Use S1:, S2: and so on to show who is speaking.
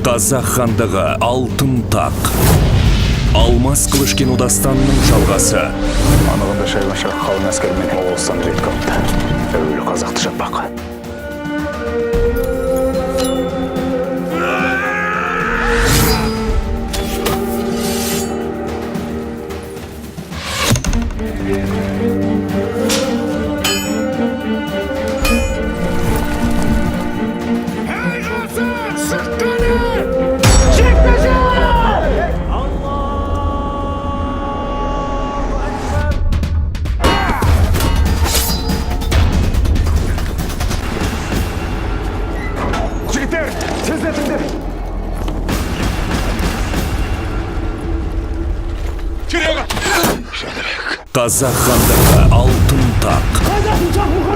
S1: Қазақ хандығы алтын тақ. Алмас қылыш кино дастанының жалғасы.
S2: Анығында шайбаншақ қалың әскермен Моғолстан рет қапты. Әуелі қазақты жаппақ.
S1: Қазақ хандығы алтын тақ.